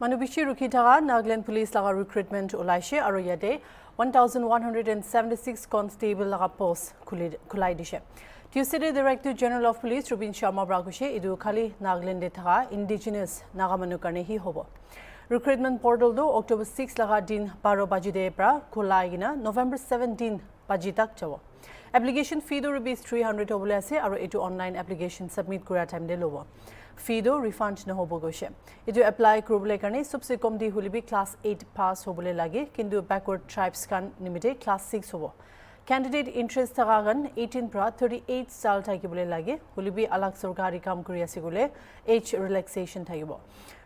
Manubishi Rukitaga, Nagaland Police Laga recruitment Ulaishe, Aroyade, 1,176 Constable Laga post Kulaidishe. Tuesday, Director General of Police Rubin Sharma Bragushe, Idu Kali Nagaland Detaga, Indigenous Nagamanukane hi hobo. Recruitment portal do October 6 Laga Din Paro Bajide Pra, Kulaigina, November 17 Bajitak Chawo. Application fee do rupees 300 obulase, Aro etu online application submit kura time de lobo. Fee do refund na hobo goshe. Idu apply kurubule karne subse kom di hulibi class 8 pass hobule lage, kindu backward tribes kan nimite class 6 hobo. Candidate interest tagagan 18 pra 38 sal thakibule lage, hulibi alag sarkari kam kuri asigule age relaxation thakibo.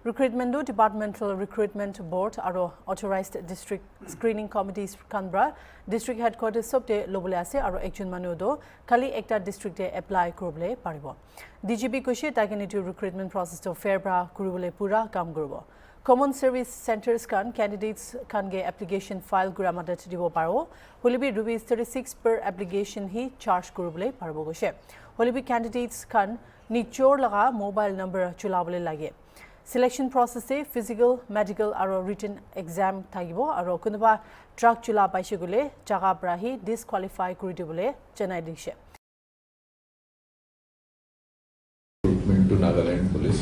Recruitment do Departmental Recruitment Board aro authorized district screening committees kanbra district headquarters sobte lobule ase aro ekjon manu do kali ekta district e apply kurubule paribo. DGP koshe takenitu recruitment process to fair bra kurubule pura kam gurubo. Common service centers kan candidates kan ge application file guramada dibo paro. Holibi rupees 36 per application hi charge kurubule parbo goshe. Holibi candidates kan nichor laga mobile number chulabule lage. Selection process se physical, medical aro written exam thagibo aro kunuba drug chula paise gule jaga brahi disqualify kuri dibole janai dishe. Recruitment to Nagaland Police.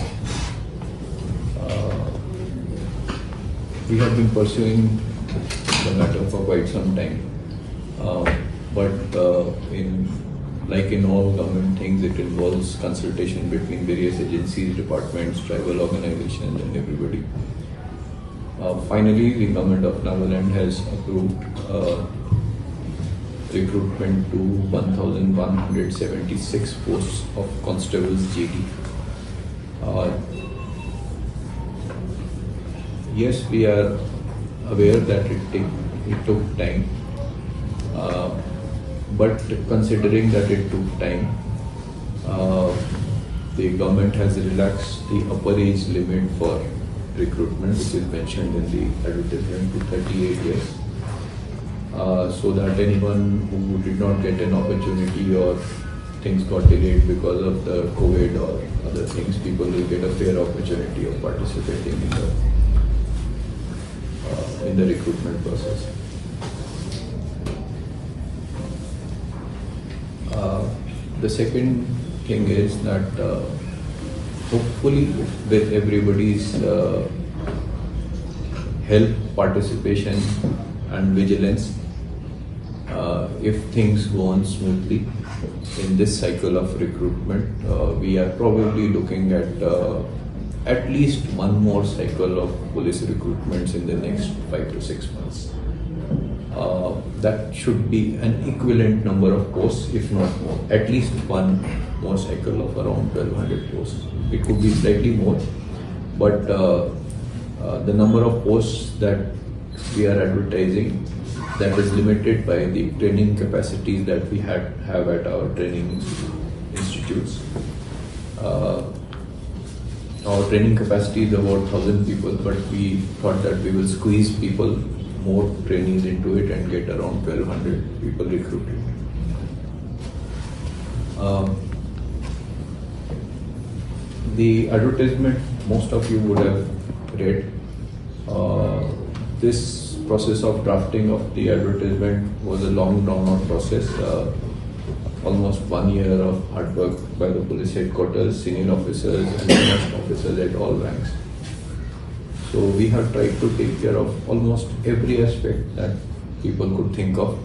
We have been pursuing the matter for quite some time, like in all government things, it involves consultation between various agencies, departments, tribal organizations, and everybody. Finally, the government of Nagaland has approved recruitment to 1,176 posts of constables JT. Yes, we are aware that it took time, but considering that it took time, the government has relaxed the upper age limit for recruitment, which is mentioned in the advertisement, to 38 years, so that anyone who did not get an opportunity or things got delayed because of the COVID or other things, people will get a fair opportunity of participating in the recruitment process. The second thing is that hopefully with everybody's help, participation and vigilance, if things go on smoothly in this cycle of recruitment, we are probably looking at least one more cycle of police recruitments in the next 5 to 6 months. That should be an equivalent number of posts, if not more. At least one more cycle of around 1,200 posts. It could be slightly more, but the number of posts that we are advertising, that is limited by the training capacities that we have at our training institutes. Our training capacity is about 1,000 people, but we thought that we will squeeze more trainees into it and get around 1,200 people recruited. The advertisement, most of you would have read. This process of drafting of the advertisement was a long drawn-out process. Almost 1 year of hard work by the police headquarters, senior officers and commissioned officers at all ranks. So we have tried to take care of almost every aspect that people could think of.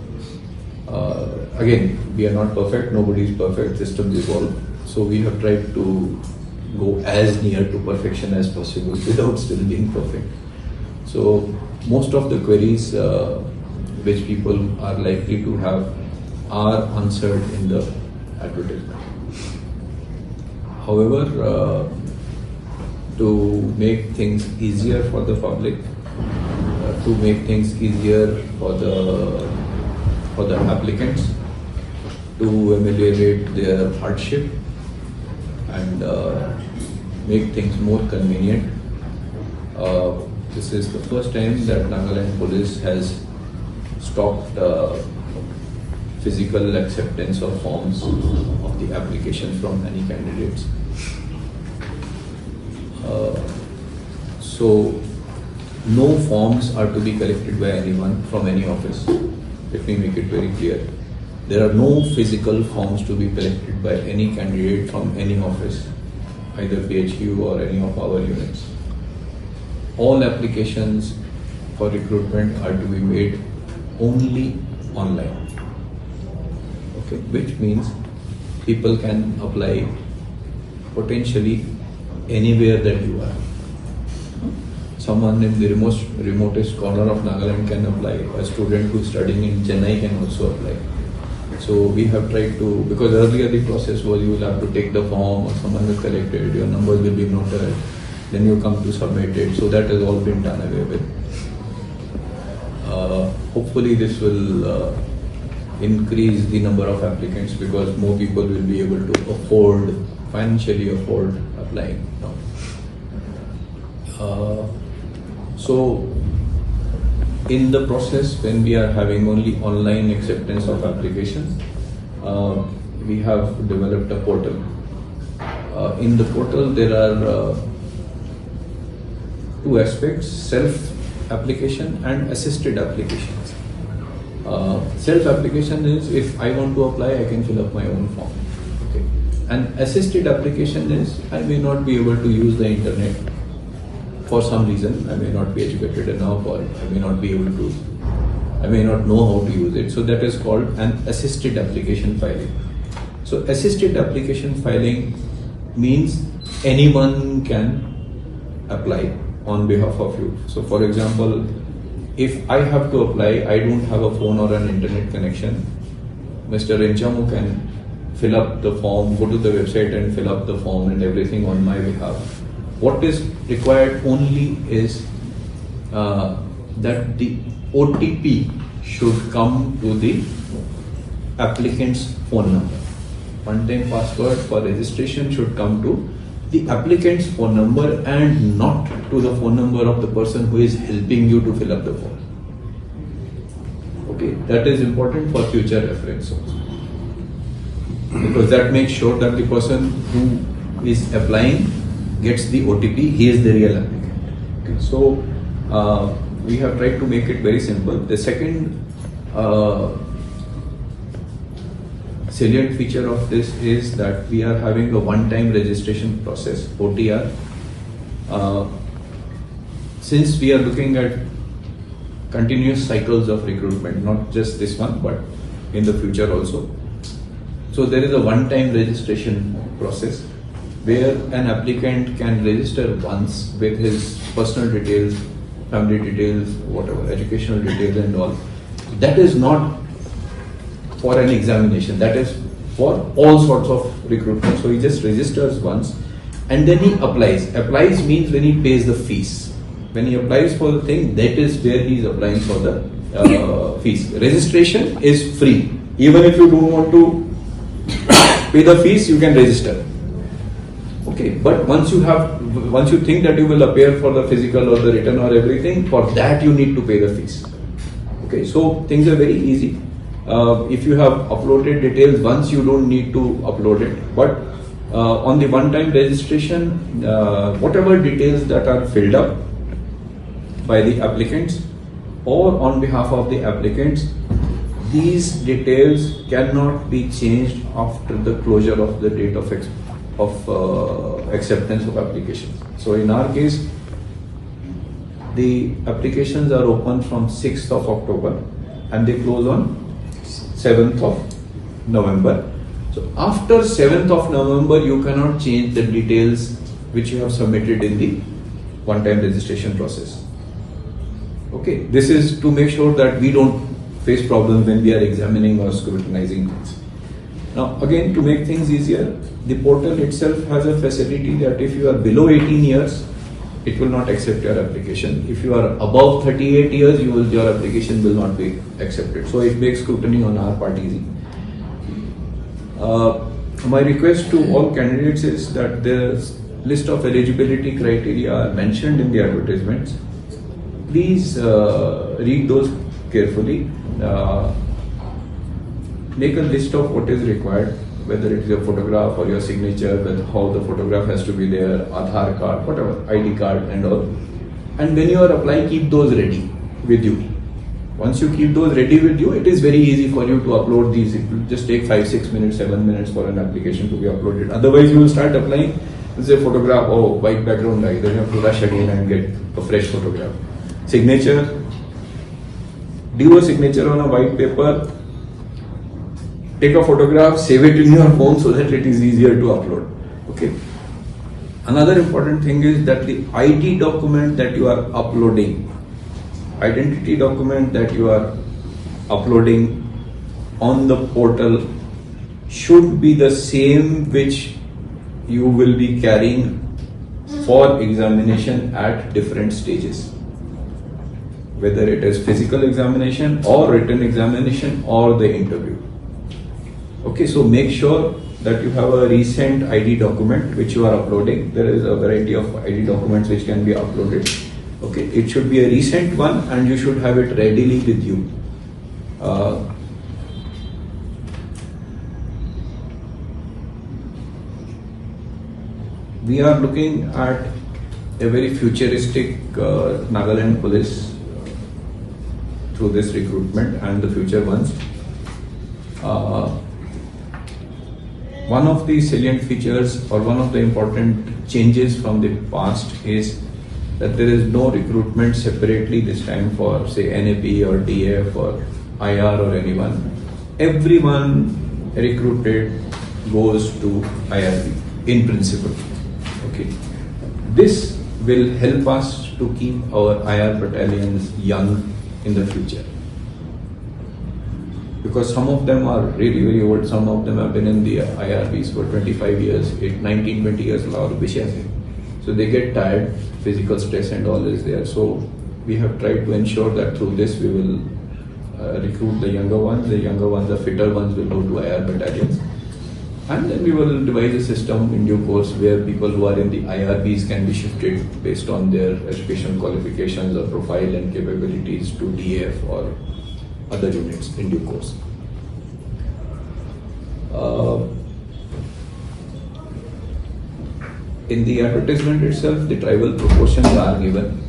Again, we are not perfect, nobody is perfect, systems evolve. So we have tried to go as near to perfection as possible without still being perfect. So most of the queries which people are likely to have are answered in the advertisement. However, to make things easier for the public, to make things easier for the applicants, to ameliorate their hardship and make things more convenient. This is the first time that Nagaland Police has stopped physical acceptance of forms of the applications from any candidates. So no forms are to be collected by anyone from any office. Let me make it very clear. There are no physical forms to be collected by any candidate from any office, either PHU or any of our units. All applications for recruitment are to be made only online. Okay, which means people can apply potentially anywhere that you are. Someone in the remotest corner of Nagaland can apply. A student who is studying in Chennai can also apply. So we have tried to, because earlier the process was you will have to take the form or someone will collect it, your numbers will be noted, then you come to submit it. So that has all been done away with. Hopefully this will increase the number of applicants because more people will be able to financially afford applying now. So in the process, when we are having only online acceptance of applications, we have developed a portal. In the portal, there are two aspects: self-application and assisted applications. Self-application is if I want to apply, I can fill up my own form. Okay. And assisted application is I may not be able to use the internet for some reason. I may not be educated enough, or I may not be able to, I may not know how to use it. So that is called an assisted application filing. So assisted application filing means anyone can apply on behalf of you. So for example, if I have to apply, I don't have a phone or an internet connection, Mr. Renchamu can fill up the form, go to the website and fill up the form and everything on my behalf. What is required only is that the OTP should come to the applicant's phone number. One-time password for registration should come to the applicant's phone number and not to the phone number of the person who is helping you to fill up the form. Okay, that is important for future reference also. Because that makes sure that the person who is applying gets the OTP, he is the real applicant. Okay, so we have tried to make it very simple. The second salient feature of this is that we are having a one-time registration process, OTR. Since we are looking at continuous cycles of recruitment, not just this one, but in the future also. So there is a one-time registration process where an applicant can register once with his personal details, family details, whatever, educational details and all. That is not for an examination, that is for all sorts of recruitment. So he just registers once and then he applies. Applies means when he pays the fees. When he applies for the thing, that is where he is applying for the fees. Registration is free. Even if you don't want to pay the fees, you can register. Okay, but once you think that you will appear for the physical or the written or everything, for that you need to pay the fees. Okay, so things are very easy. If you have uploaded details once, you don't need to upload it. But on the one-time registration, whatever details that are filled up by the applicants or on behalf of the applicants, these details cannot be changed after the closure of the date of acceptance of applications. So in our case, the applications are open from 6th of October and they close on 7th of November. So after 7th of November, you cannot change the details which you have submitted in the one-time registration process. Okay, this is to make sure that we don't face problems when we are examining or scrutinizing things. Now again, to make things easier, the portal itself has a facility that if you are below 18 years, it will not accept your application. If you are above 38 years, your application will not be accepted. So it makes scrutiny on our part easy. My request to all candidates is that the list of eligibility criteria are mentioned in the advertisements. Please read those carefully. Make a list of what is required, whether it is your photograph or your signature, how the photograph has to be there, Aadhaar card, whatever, ID card and all. And when you are applying, keep those ready with you. Once you keep those ready with you, it is very easy for you to upload these. It will just take 5, 6 minutes, 7 minutes for an application to be uploaded. Otherwise, you will start applying. This is a photograph, oh, white background guy. Then you have to rush again and get a fresh photograph. Signature. Do a signature on a white paper. Take a photograph, save it in your phone so that it is easier to upload. Okay. Another important thing is that the ID document that you are uploading, identity document that you are uploading on the portal should be the same which you will be carrying for examination at different stages. Whether it is physical examination or written examination or the interview. Okay, so make sure that you have a recent ID document which you are uploading. There is a variety of ID documents which can be uploaded. Okay, it should be a recent one and you should have it readily with you. We are looking at a very futuristic Nagaland police through this recruitment and the future ones. One of the salient features or one of the important changes from the past is that there is no recruitment separately this time for say NAP or DF or IR or anyone. Everyone recruited goes to IRB in principle. Okay. This will help us to keep our IR battalions young in the future. Because some of them are really very old, some of them have been in the IRBs for 25 years, 19, 20 years. So they get tired, physical stress and all is there. So we have tried to ensure that through this we will recruit the younger ones. The younger ones, the fitter ones will go to IR battalions. And then we will devise a system in due course where people who are in the IRBs can be shifted based on their education qualifications or profile and capabilities to DF or other units in due course. In the advertisement itself, the tribal proportions are given.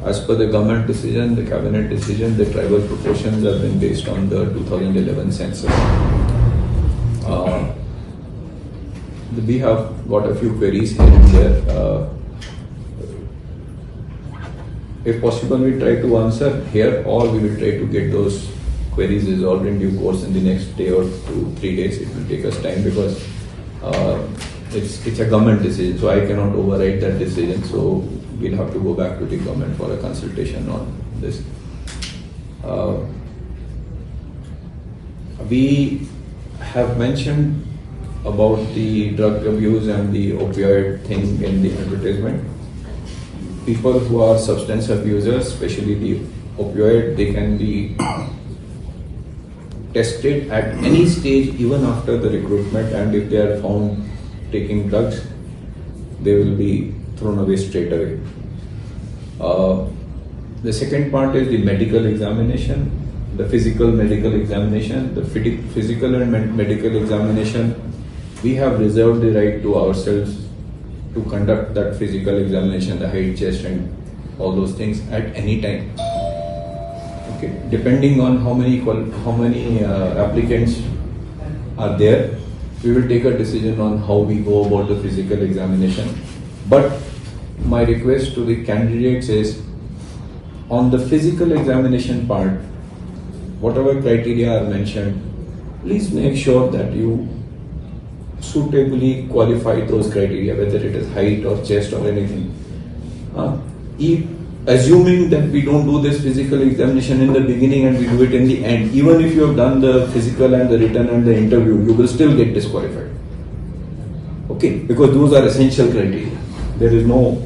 As per the government decision, the cabinet decision, the tribal proportions have been based on the 2011 census. We have got a few queries here and there. If possible, we try to answer here, or we will try to get those queries resolved in due course in the next day or 2-3 days. It will take us time because it's a government decision, so I cannot override that decision. So we'll have to go back to the government for a consultation on this. We have mentioned about the drug abuse and the opioid thing in the advertisement. People who are substance abusers, especially the opioid, they can be tested at any stage, even after the recruitment, and if they are found taking drugs, they will be thrown away straight away. The second part is the medical examination, the physical medical examination. The physical and medical examination, we have reserved the right to ourselves to conduct that physical examination, the height, chest and all those things at any time. Okay, depending on how many applicants are there, we will take a decision on how we go about the physical examination. But my request to the candidates is, on the physical examination part, whatever criteria are mentioned, please make sure that you suitably qualify those criteria, whether it is height or chest or anything. Assuming that we don't do this physical examination in the beginning and we do it in the end, even if you have done the physical and the written and the interview, you will still get disqualified. Okay, because those are essential criteria. There is no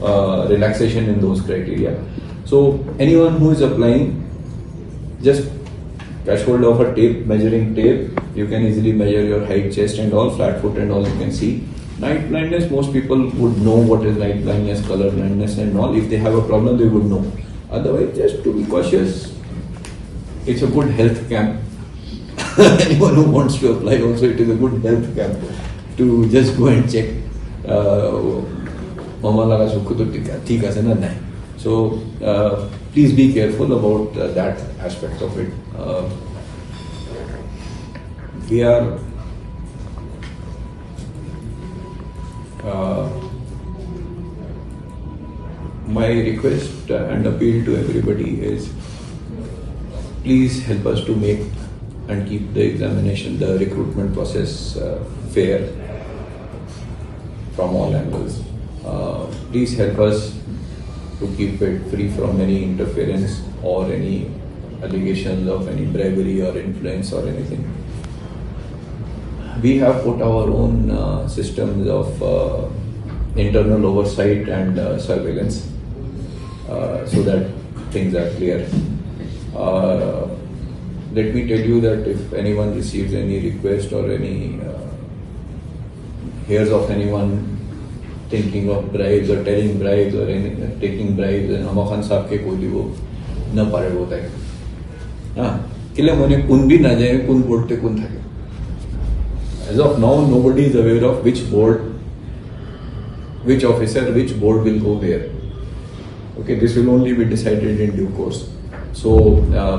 relaxation in those criteria. So anyone who is applying, just catch hold of a tape, measuring tape. You can easily measure your height, chest and all, flat foot and all you can see. Night blindness, most people would know what is night blindness, color blindness and all. If they have a problem, they would know. Otherwise, just to be cautious, it's a good health camp. Anyone who wants to apply also, it is a good health camp to just go and check মামা লাগা চক্ষু তো ঠিক আছে না নাই so please be careful about that aspect of it. We are my request and appeal to everybody is please help us to make and keep the examination, the recruitment process fair from all angles. Please help us to keep it free from any interference or any allegations of any bribery or influence or anything. We have put our own systems of internal oversight and surveillance so that things are clear. Let me tell you that if anyone receives any request or any hears of anyone thinking of bribes or telling bribes or any, taking bribes, and Amma Khan साहब के कोई वो न पारे होता है हाँ किले मने कुन भी ना जाए कुन बोर्ड ते कुन থাকে. As of now, nobody is aware of which board, which officer, which board will go where. Okay, this will only be decided in due course. So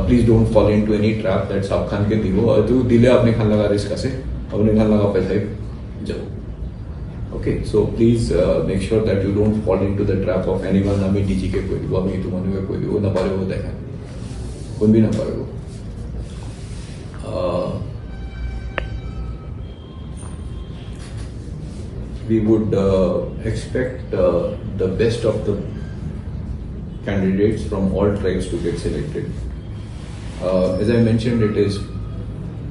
please don't fall into any trap that साहब खान के दिवो और तू दिले अपने खान लगा risk से अपने खान लगा पैसा जाओ. Okay, so please make sure that you don't fall into the trap of anyone. हमें डीजी के कोई दिवो हमें तुम्हारे के कोई दिवो ना पारे वो देखा कौन भी ना पारे वो. We would expect the best of the candidates from all tribes to get selected. As I mentioned, it is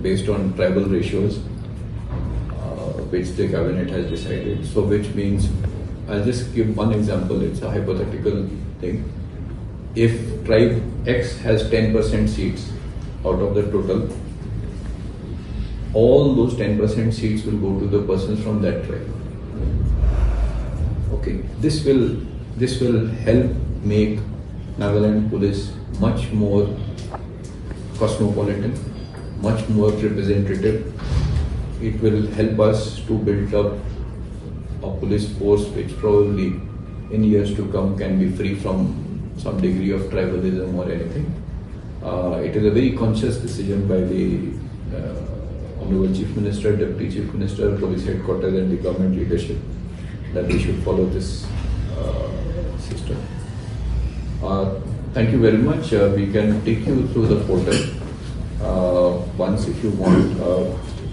based on tribal ratios, which the cabinet has decided. So, which means, I'll just give one example. It's a hypothetical thing. If tribe X has 10% seats out of the total, all those 10% seats will go to the persons from that tribe. Okay, this will help make Nagaland police much more cosmopolitan, much more representative. It will help us to build up a police force which probably in years to come can be free from some degree of tribalism or anything. It is a very conscious decision by the Honorable Chief Minister, Deputy Chief Minister, Police Headquarters and the government leadership that we should follow this system. Thank you very much. We can take you through the portal once if you want.